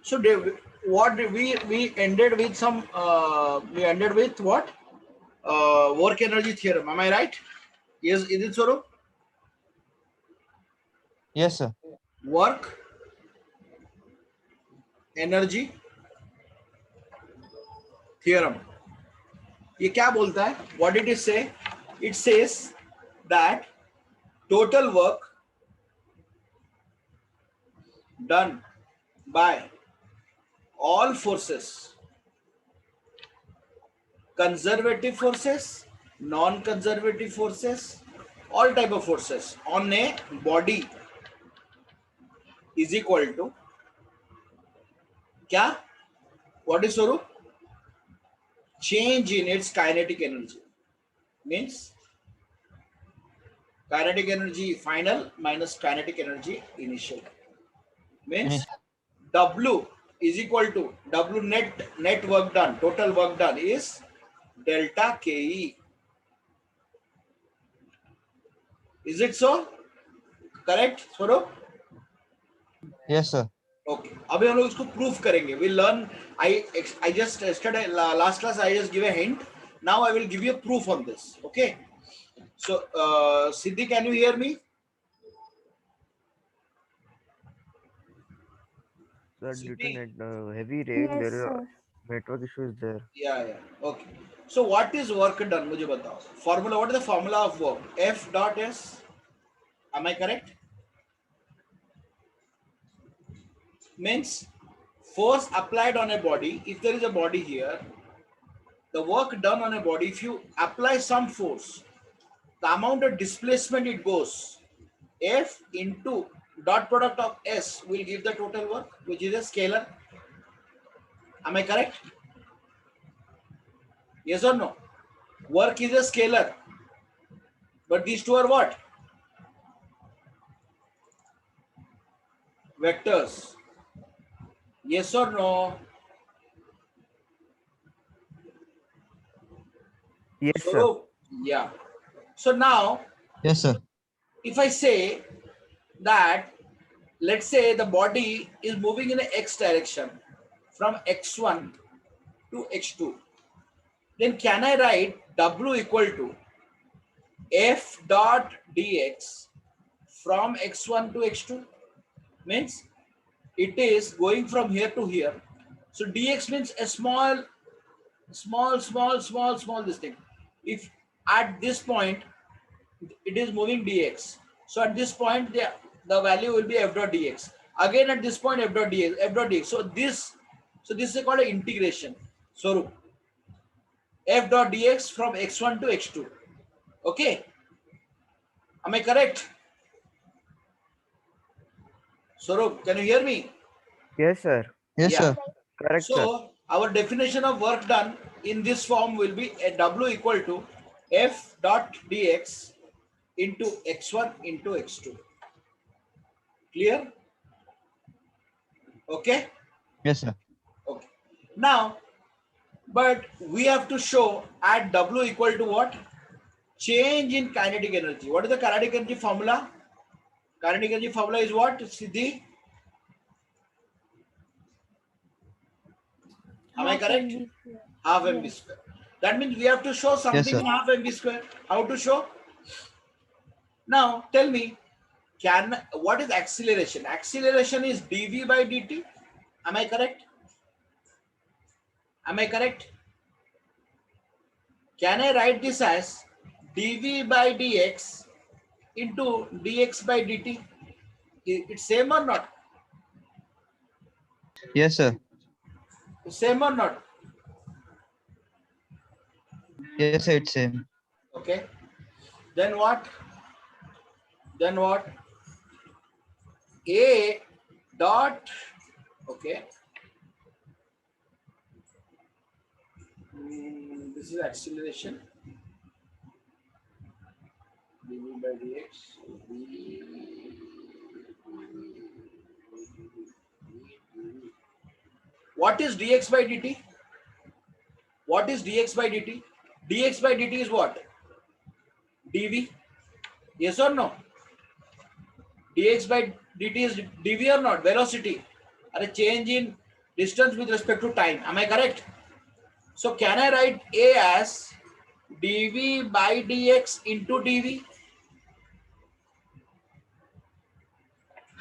So what we ended with some we ended with what work energy theorem. Am I right? Yes, is it Swarup? Yes, sir. Work energy theorem. ये क्या बोलता है? What did it say? It says that total work done by all forces, conservative forces, non-conservative forces, all type of forces on a body is equal to क्या? What is Swarup? Change in its kinetic energy. Means kinetic energy final minus kinetic energy initial. Means Finish. W is equal to W net work done, total work done is delta KE. Is it so? Correct, Swarup? Yes, sir. Okay. अभी हम लोग इसको proof करेंगे. We learn. I just yesterday last class I just give a hint. Now I will give you a proof on this. Okay. So Siddhi, can you hear me? Sir, due to Siddhi. heavy rain, Yes, there is sir. a network issue is there. Yeah. Okay. So what is work done? मुझे बताओ. Formula. What is the formula of work? F dot S. Am I correct? Means force applied on a body. If there is a body here, the work done on a body, if you apply some force, the amount of displacement it goes, F into dot product of S will give the total work, which is a scalar. Am I correct? Yes or no? Work is a scalar. But these two are what? Vectors. Yes or no? Yes, sir. So, yeah. So now, Yes, sir. if I say that, let's say the body is moving in a x direction from x1 to x2, then can I write W equal to F dot dx from x1 to x2? Means it is going from here to here. So dx means a small this thing. If at this point it is moving dx, so at this point the value will be f dot dx. Again at this point f dot dx. So this is called an integration. So f dot dx from x1 to x2. Okay, am I correct? Swarup, can you hear me? Yes, sir. Yes, Yeah. sir. Correct, sir. So our definition of work done in this form will be a W equal to F dot dx into x1 into x2. Clear? Okay. Yes, sir. Okay. Now, but we have to show at W equal to what? Change in kinetic energy. What is the kinetic energy formula? Kinetic energy formula is what, Siddhi? Am I Half correct? MV square. Half mv Yes. square. That means we have to show Yes, something sir. in half mv square. How to show? Now tell me, what is acceleration? Acceleration is dv by dt. Am I correct? Am I correct? Can I write this as dv by dx into dx by dt? It's same or not? Yes, sir. Same or not? Yes, sir. It's same. Okay. Then what? Then what? A dot. Okay. This is acceleration. dv by dx. What is dx by dt? What is dx by dt? Dx by dt is what? dv. Yes or no? Dx by dt is dv or not? Velocity. Or a change in Distance with respect to time. Am I correct? So can I write A as dv by dx into dv?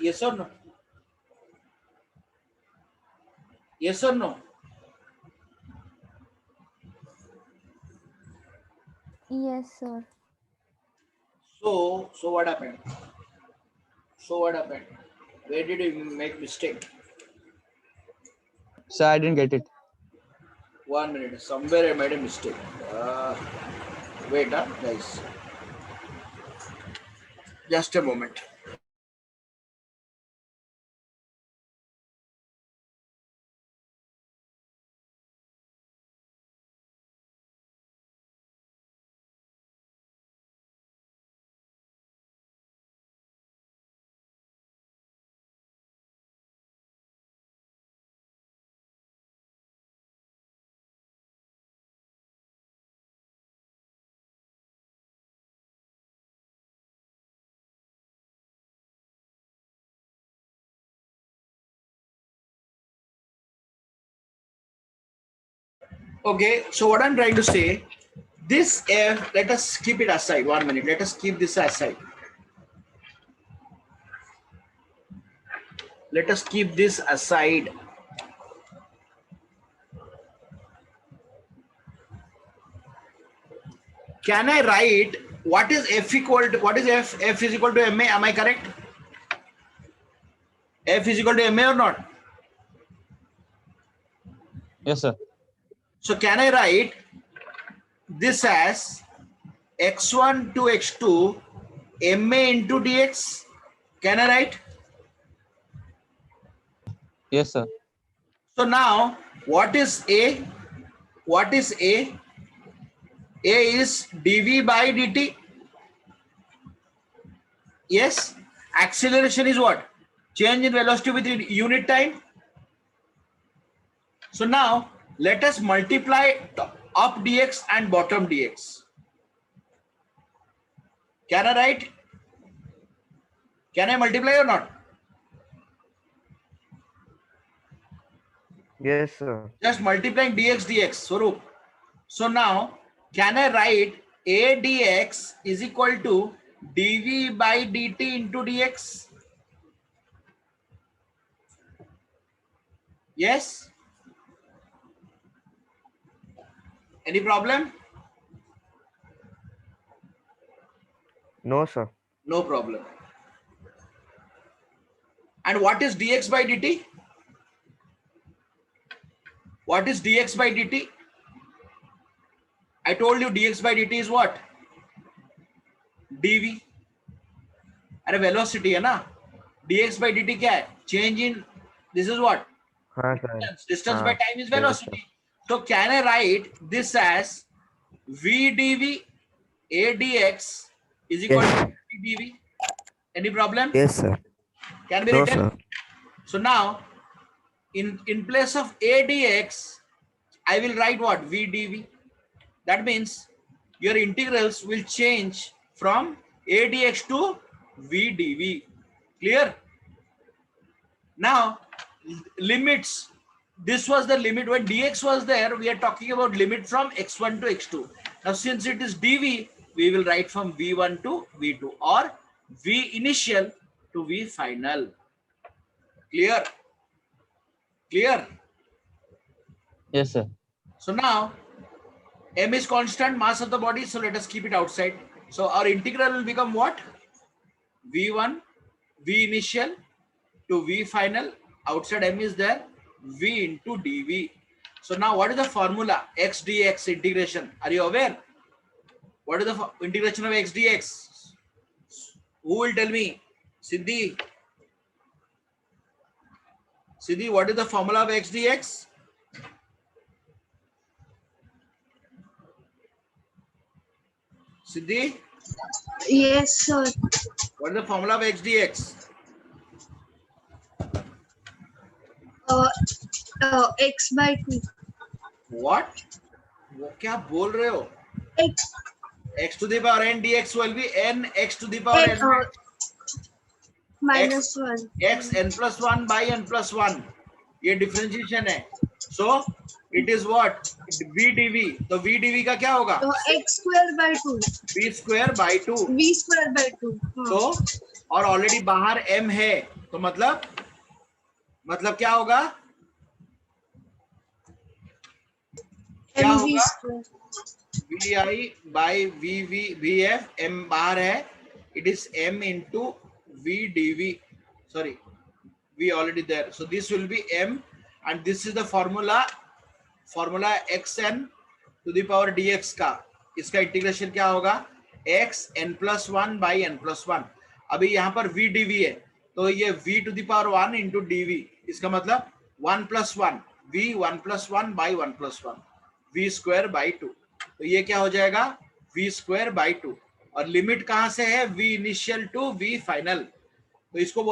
Yes or no? Yes or no? Yes, sir. So what happened? So what happened? Where did you make mistake? Sir, I didn't get it. 1 minute. Somewhere I made a mistake. Wait, guys. Just a moment. Okay, so what I'm trying to say, this f, let us keep it aside. 1 minute. Let us keep this aside. Let us keep this aside. Can I write what is f equal to, what is f? F is equal to ma. Am I correct? F is equal to ma or not? Yes, sir. So can I write this as x1 to x2 ma into dx? Can I write? Yes, sir. So now what is a? What is a? A is dv by dt. Yes. Acceleration is what? Change in velocity with unit time. So now let us multiply up dx and bottom dx. Can I write? Can I multiply or not? Yes, sir. Just multiplying dx dx. Swaroop. So now can I write a dx is equal to dv by dt into dx? Yes. Any problem? No, sir. No problem. And what is dx by dt? What is dx by dt? I told you dx by dt is what? dv. अरे velocity है ना? dx by dt क्या है? Change in, this is what? हाँ, sir. Distance by time is Yes, velocity. So can I write this as v dv a dx is equal Yes. to v dv? Any problem? Yes, sir. Can be No, written? sir. So now in place of a dx, I will write what? V dv. That means your integrals will change from a dx to v dv. Clear? Now limits. This was the limit when dx was there. We are talking about limit from x1 to x2. Now since it is dv, we will write from v1 to v2 or v initial to v final. Clear? Clear? Yes, sir. So now m is constant mass of the body, so let us keep it outside. So our integral will become what? v1 v initial to v final. Outside m is there, v into dv. So now what is the formula? X dx integration. Are you aware? What is the integration of x dx? Who will tell me? Siddhi. Siddhi, what is the formula of x dx? Siddhi, Yes, sir. what is the formula of x dx? X by 2. What? वो क्या बोल रहे हो? X, X to the power n dx will be n x to the power X n minus 1. x n plus 1 by n plus 1. ये differentiation है. So it is what? V dv. तो V dv का क्या होगा? तो x square by 2. V square by 2. V square by 2. तो और already बाहर m है, तो मतलब क्या होगा? क्या mv होगा? square. vi by vf, m बाहर है, it is m into v dv. Sorry, v already there, so this will be m, and this is the formula xn to the power dx का. इसका integration क्या होगा? x n plus 1 by n plus 1. अभी यहाँ पर v dv है, तो ये v to the power 1 into dv, इसका मतलब 1 plus 1, v 1 plus 1 by 1 plus 1, v square by 2. तो ये क्या हो जाएगा? v square by 2. और लिमिट कहां से है? v initial to v final. तो इसको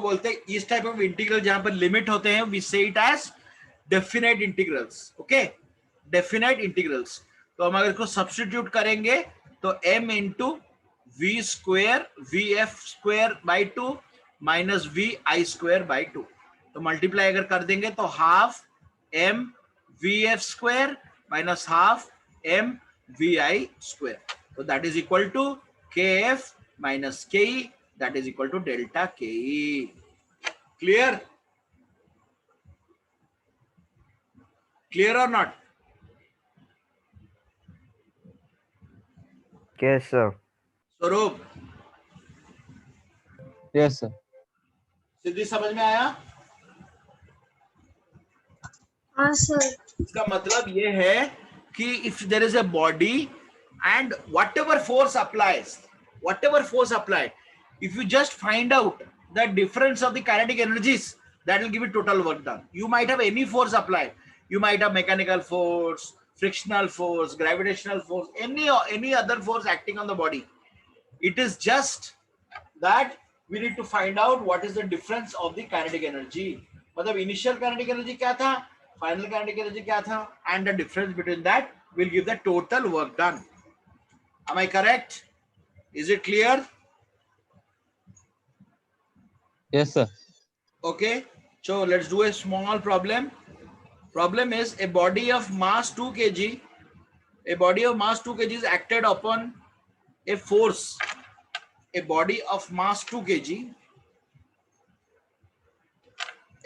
बोलते इस टाइप ऑफ इंटीग्रल जहां पर लिमिट होते हैं, we say it as definite integrals. Okay, definite integrals. तो हम अगर इसको सब्स्टिट्यूट करेंगे तो m into v square v f square by 2 minus v i square by 2. तो मल्टीप्लाई अगर कर देंगे तो half m v f square minus half m v i square. तो that is equal to K F minus K E, that is equal to delta ke. Clear or not? Yes, sir. स्वरूप, Yes, sir. सिद्धि समझ में आया? हाँ sir. इसका मतलब ये है कि if there is a body and whatever force applied, if you just find out the difference of the kinetic energies, that will give you total work done. You might have any force applied. You might have mechanical force, frictional force, gravitational force, any other force acting on the body. It is just that we need to find out what is the difference of the kinetic energy. मतलब initial kinetic energy क्या था, final kinetic energy क्या था, and the difference between that will give the total work done. Am I correct? Is it clear? Yes, sir. Okay, so let's do a small problem. Problem is a body of mass 2 kg. A body of mass 2 kg is acted upon a force. A body of mass 2 kg.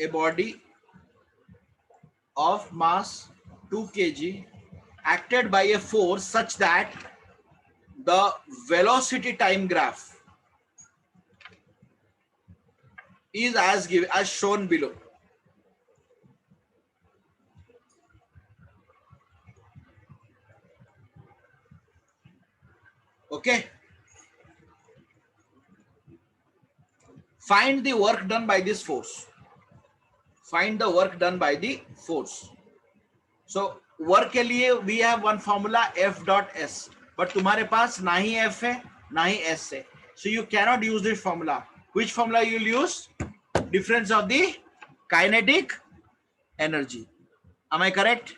A body of mass 2 kg acted by a force such that the velocity time graph is as shown below. Okay. Find the work done by this force. Find the work done by the force. So work के लिए we have one formula F dot S. But तुम्हारे पास ना ही F है ना ही S है. So you cannot use this formula. Which formula you will use? Difference of the kinetic energy. Am I correct?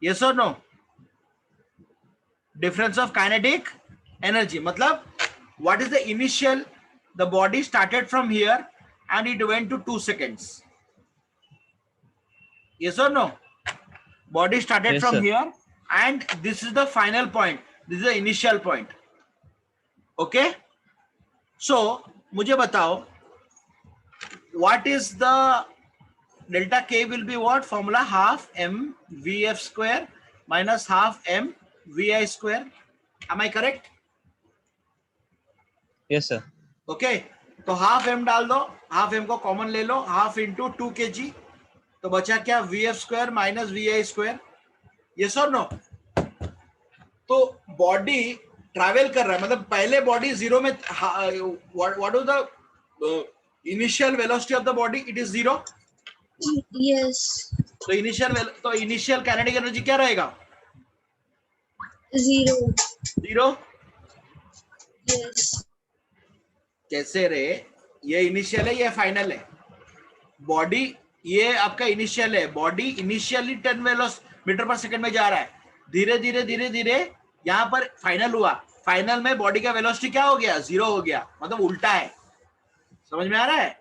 Yes or no? Difference of kinetic energy. मतलब what is the initial? The body started from here and it went to 2 seconds. Yes or no? Body started Yes, from sir. here and this is the final point. This is the initial point. Okay? So मुझे बताओ, what is the delta K will be what? Formula half m vf square minus half m vi square. Am I correct? Yes, sir. Okay, तो half m डाल दो, half m को common ले लो, half into 2 kg, तो बचा क्या? vf square minus vi square. Yes और no? तो बॉडी ट्रैवल कर रहा है, मतलब पहले बॉडी जीरो में, what is the initial velocity of the body? It is zero. Yes. तो इनिशियल काइनेटिक एनर्जी क्या रहेगा? 0. जीरो. Yes. कैसे रे? ये इनिशियल है, ये फाइनल है. बॉडी ये आपका इनिशियल है. बॉडी इनिशियली 10 मीटर पर सेकंड में जा रहा है. धीरे धीरे धीरे धीरे यहाँ पर फाइनल हुआ. फाइनल में बॉडी का वेलोसिटी क्या हो गया? 0 हो गया. मतलब उल्टा है. समझ में आ रहा है?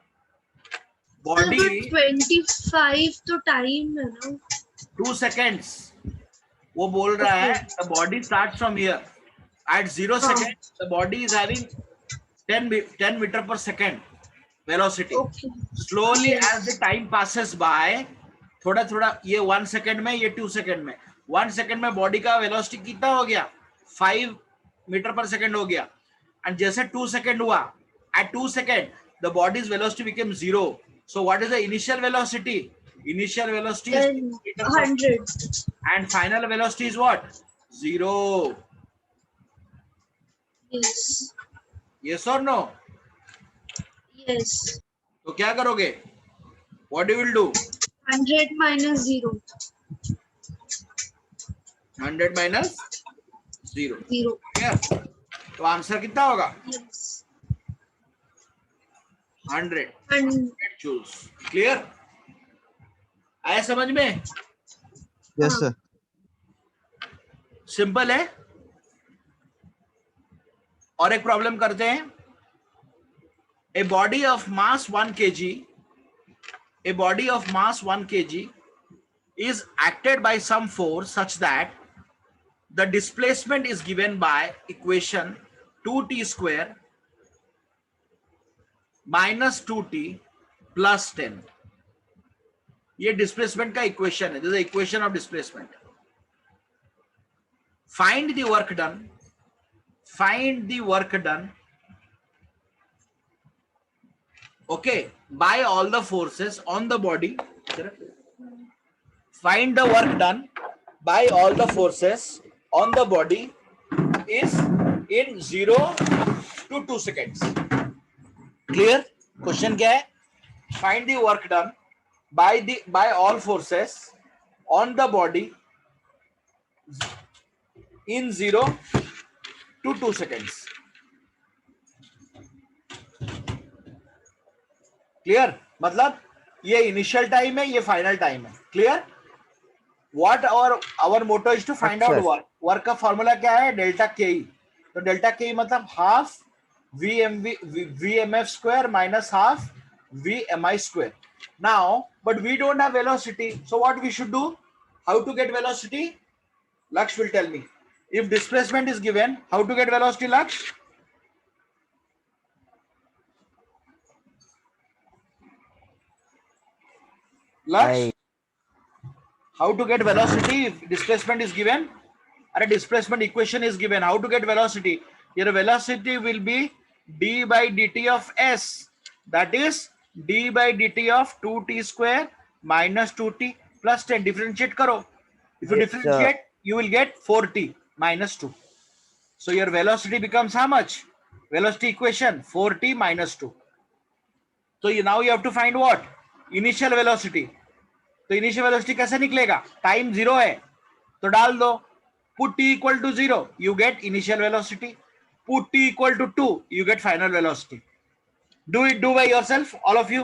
बॉडी 25 तो टाइम है ना. 2 seconds. वो बोल रहा है the body starts from here at 0 हाँ. seconds. The body is having 10 meter per second velocity. Okay. Slowly Yes. as the time passes by, थोड़ा थोड़ा, ये 1 second में, ये 2 second में, 1 second में बॉडी का वेलोसिटी कितना हो गया, 5 मीटर पर सेकंड हो गया. एंड जैसे 2 second हुआ, at 2 second the body's velocity became 0. So what is the initial velocity? Initial velocity is 10, meter per 100. and final velocity is what? 0. Yes. Yes or no? Yes. तो क्या करोगे? What you will do? 100 minus 0. 100 minus 0. 0. Clear? तो answer कितना होगा? Yes. 100 And joules. Clear? आया समझ में? Yes, sir. Simple है. और एक प्रॉब्लम करते हैं. A body of mass 1 kg, a body of mass 1 kg is acted by some force such that the displacement is given by equation 2t square minus 2t plus 10. ये displacement का equation है. This is equation of displacement. Find the work done. Find the work done, okay, by all the forces on the body. Find the work done by all the forces on the body is in 0 to 2 seconds. Clear? Question क्या है? Find the work done by all forces on the body in 0 to 2 seconds. Clear? मतलब ये initial time है, ये final time है. Clear? What our motto is to find out work. Work का formula क्या है? डेल्टा के ई. तो delta K E मतलब half v m f square minus half v m i square. Now but we don't have velocity, so what we should do? How to get velocity? Laksh will tell me. If displacement is given, how to get velocity, Laksh? Laksh, how to get velocity if displacement is given? Or a displacement equation is given. How to get velocity? Your velocity will be d by dt of s. That is d by dt of 2t square minus 2t plus 10. Differentiate karo. If you Yes, differentiate, you will get 4t minus 2. So your velocity becomes how much? Velocity equation 4t minus 2. So now you have to find what? Initial velocity. तो initial velocity कैसे निकलेगा? Time 0 है तो डाल दो. Put t equal to 0, you get initial velocity. Put t equal to 2, you get final velocity. Do it, do by yourself, all of you.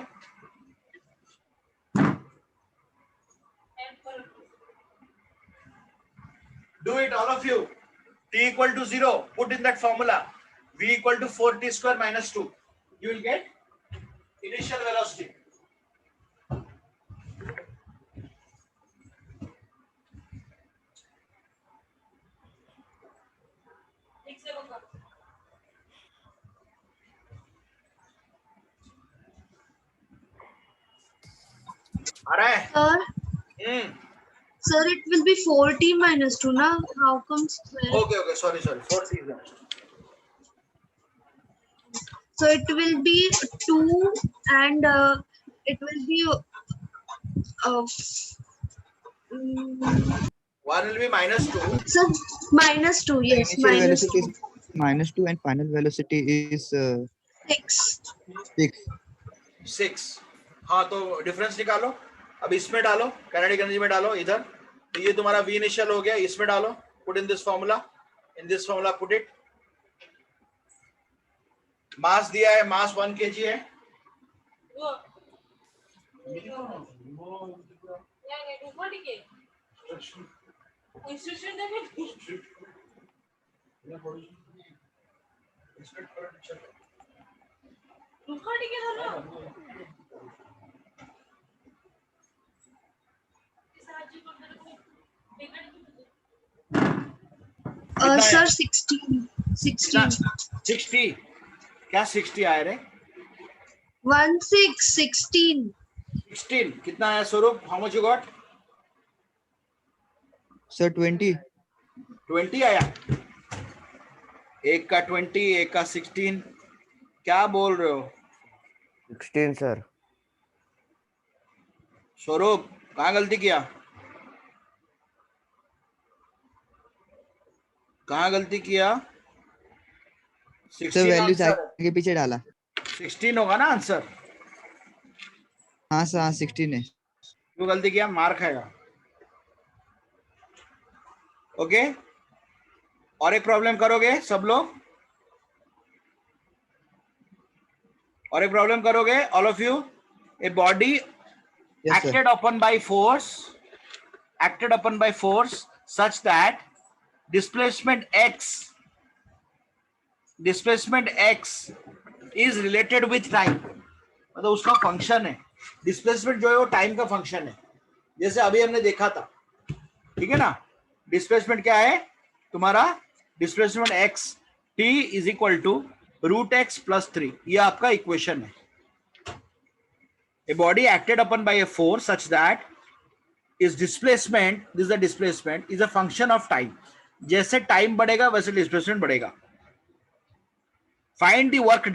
Do it, all of you. T equal to 0, put in that formula. V equal to 4t square minus 2. You will get initial velocity. आ रहा है? Sir, it will be 4t minus 2 now. How come square? Okay, sorry, 4t is there. So it will be 2 and it will be One will be minus 2. sir, minus 2. Yes, Initial minus velocity 2. is minus 2 and final velocity is 6. 6. 6. हाँ तो difference निकालो. अब इसमें डालो, kinetic energy में डालो इधर. तो ये तुम्हारा v इनिशियल हो गया, इसमें डालो. Put in this formula. In this formula put it. Mass दिया है, मास 1 kg है. कितना Sir, आया? 16. कितना? 16. 60? क्या 60 आया रे? 16. 16 कितना आया स्वरूप? How much you got? Sir, 20. 20 आया। एक का 20, एक का 16। क्या बोल रहे हो 16 सर। स्वरूप? कहाँ गलती किया? कहाँ गलती किया? सर 16 वैल्यूज आंसर है। आगे पीछे डाला। 16 होगा ना आंसर? हाँ सर, हाँ 16 है। क्यों गलती किया? मार खाएगा। ओके, और एक प्रॉब्लम करोगे सब लोग? और एक प्रॉब्लम करोगे all of you? A body Yes sir. acted upon by force such that displacement x is related with time। मतलब उसका फंक्शन है डिस्प्लेसमेंट, जो है वो टाइम का फंक्शन है, जैसे अभी हमने देखा था। ठीक है ना? डिस्प्लेसमेंट क्या है तुम्हारा? Displacement x t is equal to √x + 3, ये आपका इक्वेशन है। A body acted upon by a force such that is displacement, this is the displacement, is a function of time। जैसे टाइम बढ़ेगा वैसे डिस्प्लेसमेंट बढ़ेगा। Find the work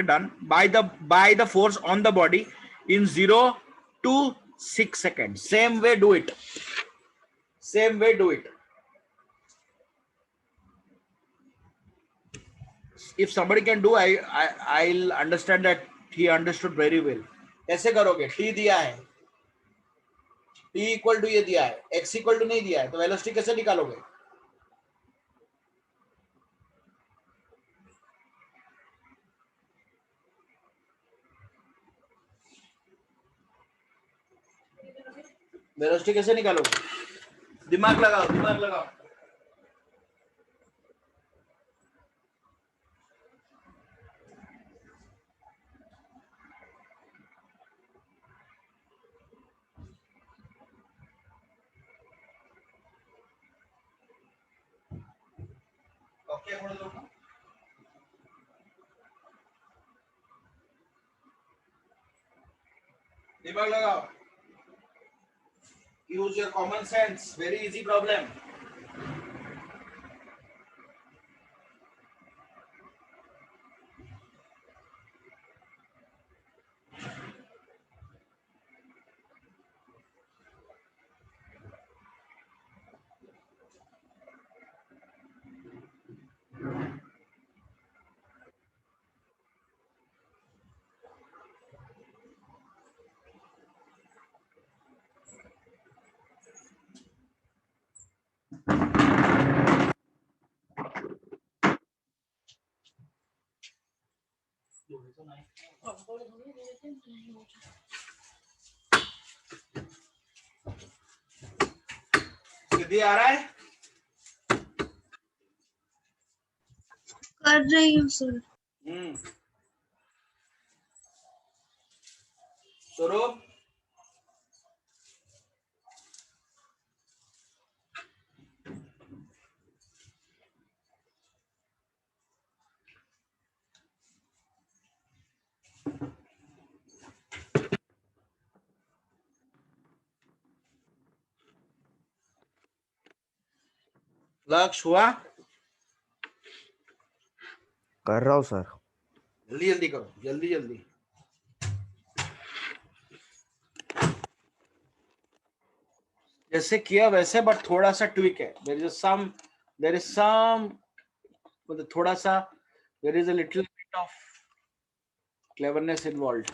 done by the force on the body in 0 to 6 seconds। Same way do it। If somebody can do, I'll understand that he understood very well। कैसे करोगे? t दिया है, t equal to ये दिया है, x equal to नहीं दिया है, तो वेलोसिटी कैसे निकालोगे? वेलोसिटी कैसे निकालोगे? दिमाग लगाओ। ओके, दिमाग लगाओ। Use your common sense। Very easy problem। सिद्धि आ रहा है? कर रही हूँ सर। स्वरूप? लक्ष्य हुआ? कर रहा हूँ सर। जल्दी करो, जल्दी। जैसे किया वैसे, बट थोड़ा सा ट्विक है। देयर इज सम मतलब थोड़ा सा, there is a little bit of cleverness involved.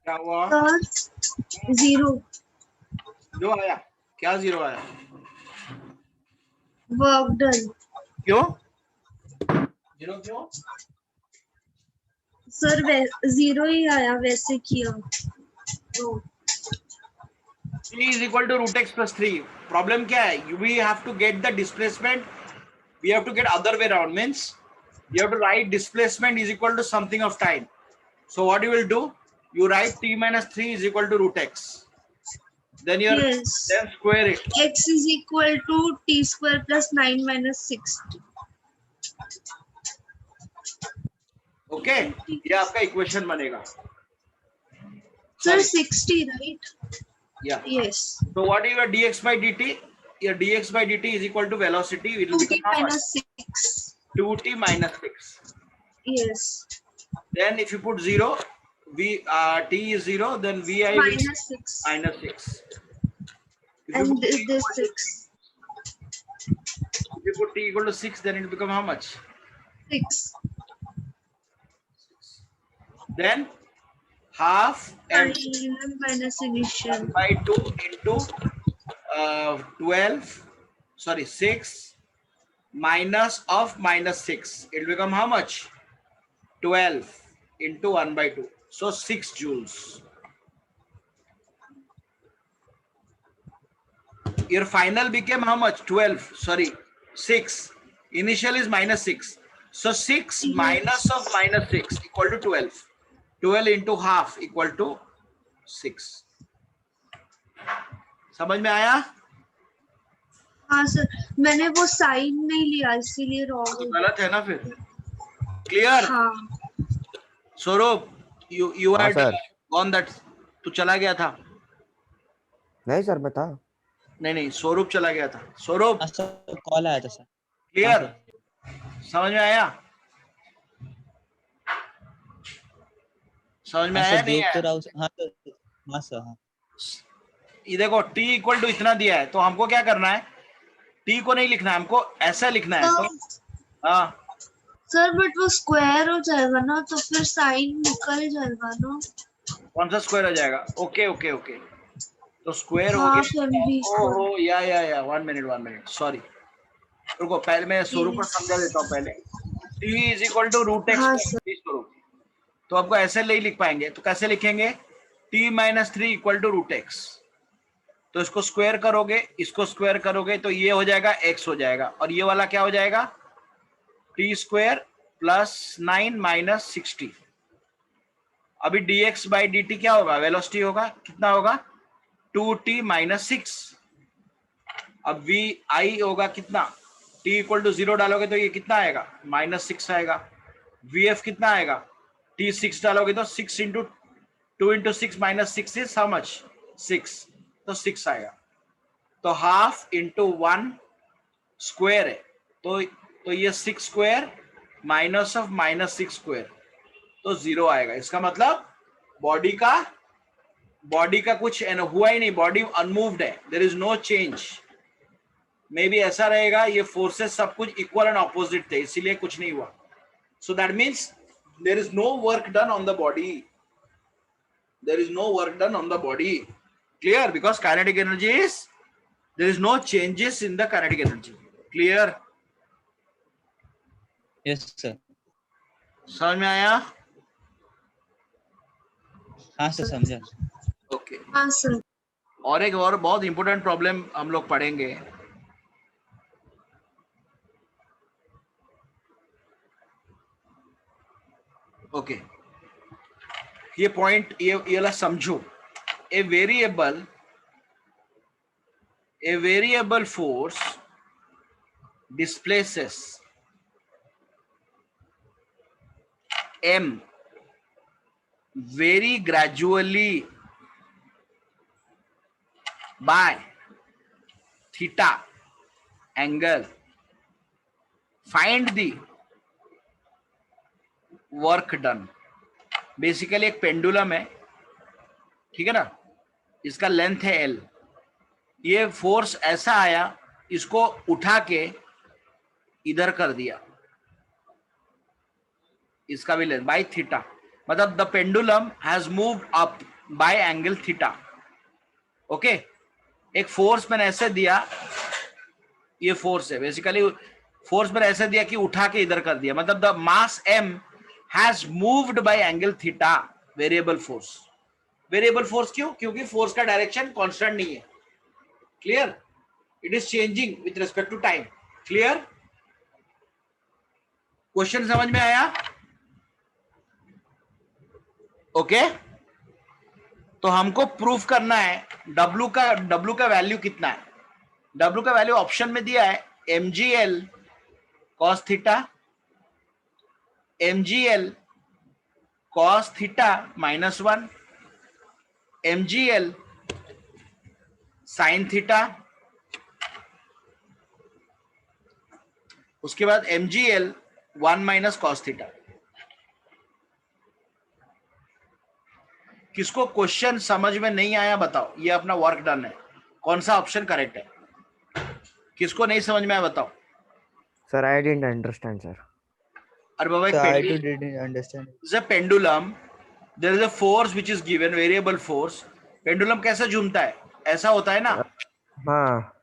क्या हुआ? सर 0 जो आया क्या 0 आया? Work done. क्यों 0 क्यों? सर 0 ही आया, वैसे किया तो। T is equal to root x plus 3. Problem क्या है? We have to get the displacement. We have to get other way around. Means you have to write displacement is equal to something of time. So what you will do? You write t minus 3 is equal to root x. Then you Yes. then square it. X is equal to t square plus 9 minus 6. Okay? ये आपका equation बनेगा. Sir Sorry. 60, right? Yeah. Yes. So what is your dx by dt? Your dx by dt is equal to velocity. It will 2t become how much? minus 6. 2t minus 6. Yes. Then if you put 0, t is 0, then vi will be Minus 6. minus 6. If you And put t this equal 6. if you put t equal to 6, then it will become how much? 6. Then half m Final minus initial. by 2 into 12, sorry 6 minus of minus 6. It will become how much? 12 into 1 by 2. So 6 joules. Your final became how much? 12. Sorry, 6. Initial is minus 6. So 6 minus of minus 6 equal to 12. 12 into half equal to 6. समझ में आया? हाँ sir, मैंने वो sign नहीं लिया इसीलिए wrong हो गलत है ना फिर? Clear? हाँ स्वरूप, you हाँ had सर। gone that. तू चला गया था? नहीं सर, बता। नहीं, स्वरूप चला गया था. स्वरूप, सर कॉल आया था सर. क्लियर? समझ में आया? समझ में आया नहीं देख तो आया? रहा हूँ. हाँ सर. हाँ सर. हाँ. ये देखो t इक्वल टू इतना दिया है, तो हमको क्या करना है? t को नहीं लिखना है, हमको ऐसा लिखना है. तो हाँ सर, बट वो स्क्वायर हो जाएगा ना, तो फिर साइन निकल जाएगा ना. कौन सा स्क्वायर हो जाएगा? ओके ओके ओके, तो स्क्वायर हो हाफ गया. MB ओहो, या 1 मिनट सॉरी, रुको, पहले मैं स्वरूप को समझा देता हूँ. पहले t is equal to root x. हाँ सर. तो आपको ऐसे नहीं लिख पाएंगे, तो कैसे लिखेंगे? t minus 3 equal to root x. तो इसको स्क्वायर करोगे, इसको स्क्वायर करोगे, तो ये हो जाएगा x हो जाएगा, और ये वाला क्या हो जाएगा? t square plus 9 minus 60. अभी dx बाई dt क्या होगा? वेलोसिटी होगा. कितना होगा? 2t minus 6. अब vi होगा कितना? t इक्वल टू 0 डालोगे तो ये कितना आएगा? माइनस 6 आएगा. vf कितना आएगा? t 6 डालोगे तो 6 into 2 into 6 minus 6 is how much? 6. तो 6 आएगा. तो हाफ इंटू 1 स्क्वायर है, तो ये 6 square minus of minus 6 square, तो 0 आएगा. इसका मतलब बॉडी का कुछ हुआ ही नहीं, बॉडी अनमूव्ड है, there is no change. Maybe ऐसा रहेगा, ये फोर्सेस सब कुछ इक्वल एंड ऑपोजिट थे, इसीलिए कुछ नहीं हुआ. So that means there is no work done on the body. There is no work done on the body. Clear? Because kinetic energy is, there is no changes in the kinetic energy. Clear? Yes sir. समझ में आया? हाँ sir, समझा. Okay. हाँ sir. और एक और बहुत इंपॉर्टेंट प्रॉब्लम हम लोग पढ़ेंगे. ओके, ये पॉइंट ये वाला समझो. A variable force displaces m very gradually by theta angle. Find the work done. Basically एक पेंडुलम है, ठीक है ना, इसका लेंथ है L. ये फोर्स ऐसा आया, इसको उठा के इधर कर दिया, इसका भी लेंथ बाय थीटा. मतलब the pendulum has moved up by angle theta. Okay, एक फोर्स मैंने ऐसे दिया, ये फोर्स है बेसिकली, फोर्स मैंने ऐसे दिया कि उठा के इधर कर दिया, मतलब the mass m has moved by angle theta, variable force. Variable force क्यों? क्योंकि फोर्स का डायरेक्शन कांस्टेंट नहीं है। Clear? It is changing with respect to time. Clear? Question समझ में आया? ओके, तो हमको प्रूफ करना है W का वैल्यू कितना है। W का वैल्यू ऑप्शन में दिया है mgl cos theta, mgl cos theta -1, mgl sin theta, उसके बाद mgl 1 - cos थीटा। किसको क्वेश्चन समझ में नहीं आया बताओ, ये अपना वर्क डन है, कौन सा ऑप्शन करेक्ट है? किसको नहीं समझ में आया बताओ। Sir, I didn't understand, sir. अरे बाबा, So I एक too didn't understand. is a pendulum, there is a force which is given, variable force। Pendulum कैसे झूमता है? ऐसा होता है ना। हाँ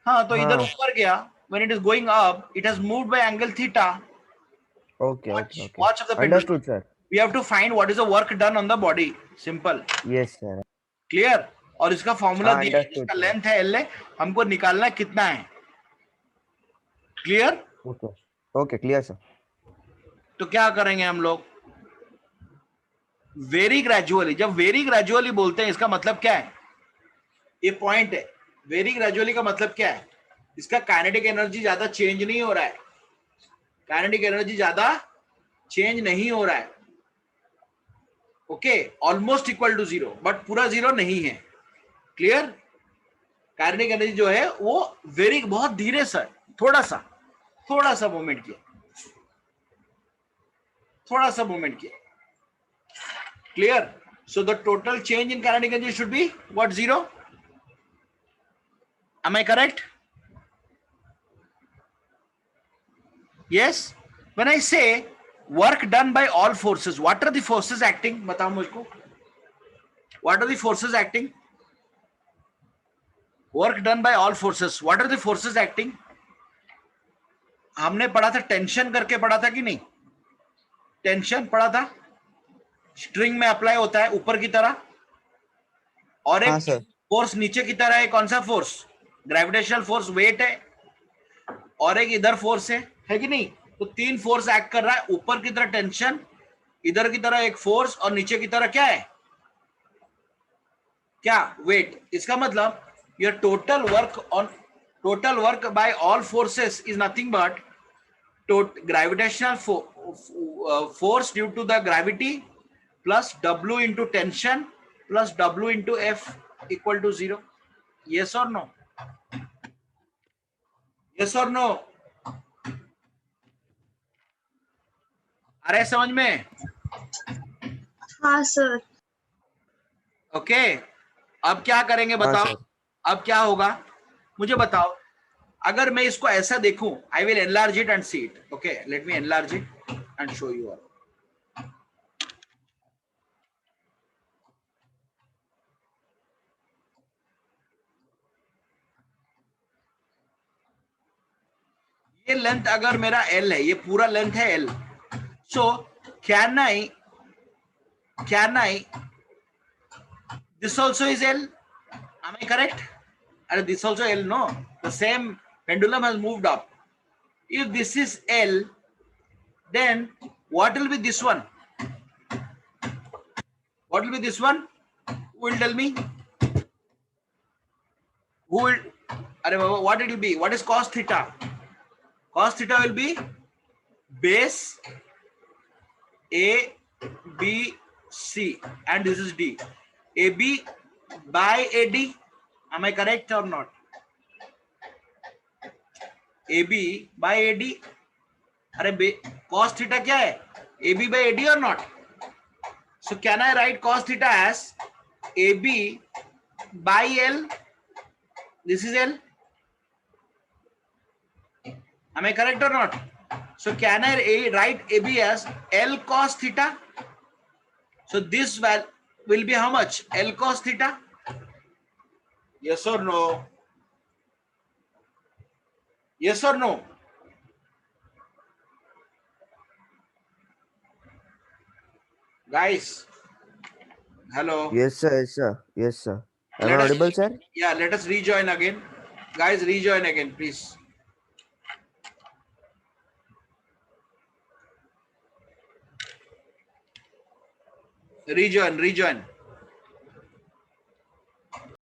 हाँ, तो इधर हाँ। ऊपर गया, when it is going up, it has moved by angle theta। Okay, okay, okay. Watch of the pendulum। Understood, sir. We have to find what is the work done on the body। Simple। Yes, sir. Clear? और इसका formula हाँ, दिया है, understood, इसका sir. Length है L, हमको निकालना है कितना है। Clear? Okay. Okay, clear, sir. तो क्या करेंगे हम लोग? Very gradually. जब वेरी ग्रेजुअली बोलते हैं इसका मतलब क्या है? ये पॉइंट है, वेरी ग्रेजुअली का मतलब क्या है? इसका काइनेटिक एनर्जी ज्यादा चेंज नहीं हो रहा है, काइनेटिक एनर्जी ज्यादा चेंज नहीं हो रहा है। Okay, almost equal to zero, but पूरा जीरो नहीं है। क्लियर? काइनेटिक एनर्जी जो है वो वेरी, बहुत धीरे सा, थोड़ा सा मूवमेंट किया, थोड़ा सा मूवमेंट किया। Clear? So the total change in kinetic energy should be what? Zero. Am I correct? Yes. When I say work done by all forces, what are the forces acting? बताओ मुझको। What are the forces acting? Work done by all forces. What are the forces acting? हमने पढ़ा था, tension करके पढ़ा था कि नहीं? टेंशन पढ़ा था, स्ट्रिंग में अप्लाई होता है ऊपर की तरह, और हाँ एक सर। फोर्स नीचे की तरह है। कौन सा फोर्स? ग्रेविटेशनल फोर्स, वेट है, और एक इधर फोर्स है कि नहीं? तो तीन फोर्स एक्ट कर रहा है, ऊपर की तरह टेंशन, इधर की तरह एक फोर्स, और नीचे की तरह क्या है? क्या? वेट। इसका मतलब your total work by all forces is nothing but gravitational force due to the gravity plus W into tension plus W into F equal to zero. Yes और नो? यस और नो? आ रहा है समझ में? हाँ सर। ओके, अब क्या करेंगे हाँ, बताओ? सर. अब क्या होगा मुझे बताओ। अगर मैं इसको ऐसा देखूं, I will enlarge it and see it. Okay, let me enlarge it and show you all. ये लेंथ अगर मेरा L है, ये पूरा लेंथ है L, so can I this also is L? Am I correct? And this also L, no? The same pendulum has moved up. If this is L, then what will be this one? What will be this one? Who will tell me? Who will? What it will be? What is cos theta? Cos theta will be base A, B, C, and this is D. AB by AD. Am I correct or not? AB by AD. अरे cos theta क्या है? AB by AD or not? So can I write cos theta as AB by L? This is L. Am I correct or not? So can I write AB as L cos theta? So this will be how much? L cos theta? Yes or no? Yes or no? Guys, hello. Yes, sir. Yes, sir. Yes, sir. Am I Let us, audible, sir? yeah, let us rejoin again. Guys, rejoin again, please. Rejoin.